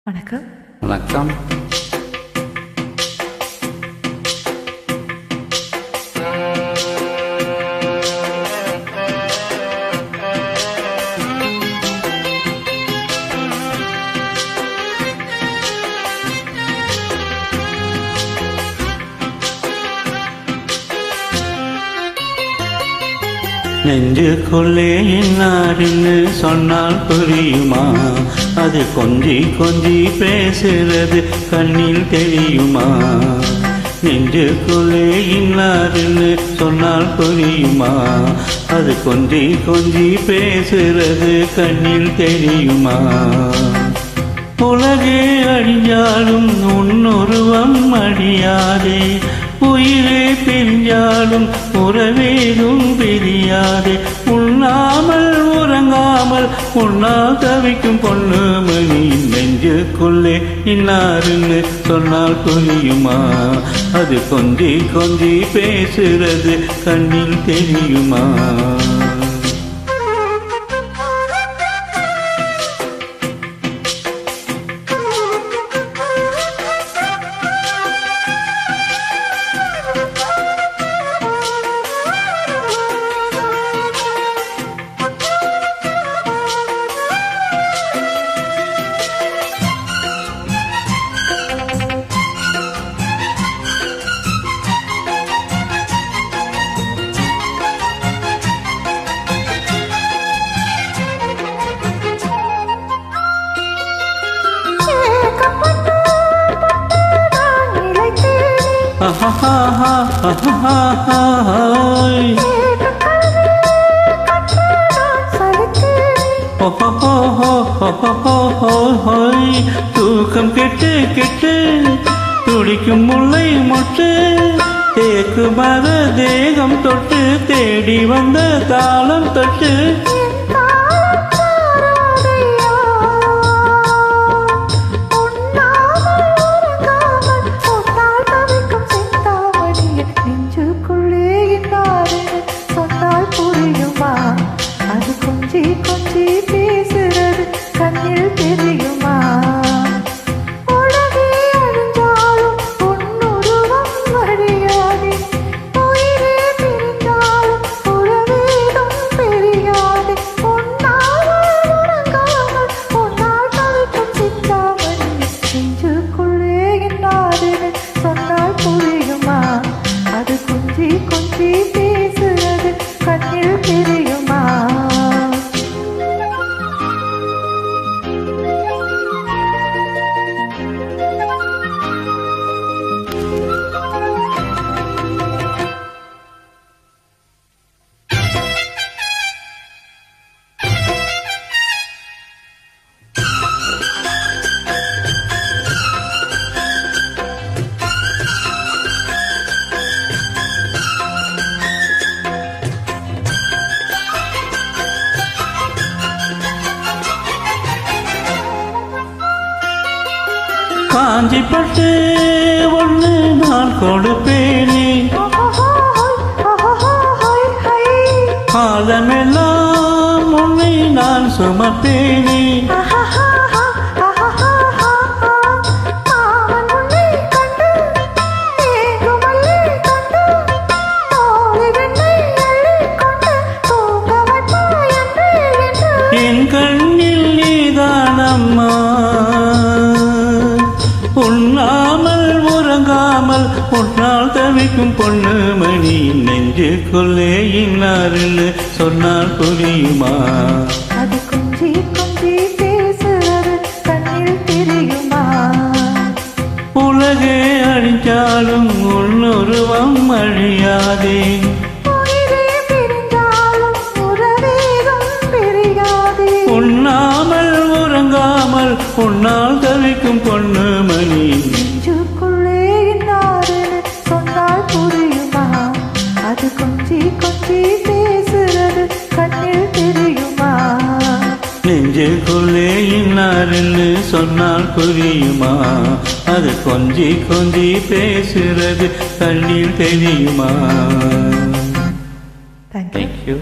வணக்கம். வணக்கம். நெஞ்சுக்குள்ளே இன்னாருன்னு சொன்னால் புரியுமா? அது கொஞ்சி கொஞ்சி பேசுறது கண்ணில் தெரியுமா? நெஞ்சுக்குள்ளே இன்னாருன்னு சொன்னால் புரியுமா? அது கொஞ்சி கொஞ்சி பேசுறது கண்ணில் தெரியுமா? உலகே அழிஞ்சாலும் உன்னுருவம் அழியாதே, உயிரே பிரிஞ்சாலும் உறவேதும் பிரியாதே. உண்ணாமல் உறங்காமல் உன்னால் தவிக்கும் பொண்ணு மணி. நெஞ்சுக்குள்ளே இன்னாருன்னு சொன்னால் புரியுமா? அது கொஞ்சி கொஞ்சி பேசுறது கண்ணில் தெரியுமா? தூக்கம் கெட்டு கெட்டு துடிக்கும் முல்லை மொட்டு, தேக்கு மர தேகம் தொட்டு தேடி வந்த தாளம் தொட்டு. கொஞ்சி பேசுறது கண்ணில் தெரியுமா? உலகே அழிஞ்சாலும் உன்னுருவம் அழியாதே, உயிரே பிரிந்தாலும் உறவேதும் பிரியாதே. உண்ணாமல் உறங்காமல் உன்னால் தவிக்கும் சிந்தாமணி. நெஞ்சுக்குள்ளே என்னாதுன்னு சொன்னால் புரியுமா? அது கொஞ்சி கொஞ்சி பேசுறது கண்ணில் தெரியுமா? காஞ்சி பட்டு ஒன்று நான் கொடுப்பேனே, காலமெல்லாம் உன்னை நான் சுமப்பேனே. என் கண்ணில் நீதானம்மா, உண்ணாமல் உறங்காமல் உன்னால் தவிக்கும் பொண்ணு மணி. நெஞ்சுக்குள்ளே இன்னாருன்னு சொன்னால் புரியுமா? அது கொஞ்சி கொஞ்சி பேசுறது கண்ணில் தெரியுமா? உலகே அழிஞ்சாலும் உன்னுருவம் அழியாதே, உயிரே பிரிந்தாலும் உறவேதும் பிரியாதே. உண்ணாமல் உறங்காமல் உன்னால் தவிக்கும் பொண்ணு மணி. நெஞ்சுக்குள்ளே இன்னாருன்னு சொன்னால் புரியுமா? அது கொஞ்சி கொஞ்சி பேசுறது கண்ணில் தெரியுமா? நெஞ்சுக்குள்ளே இன்னாருன்னு சொன்னால் புரியுமா? அது கொஞ்சி கொஞ்சி பேசுறது கண்ணில் தெரியுமா? Thank you.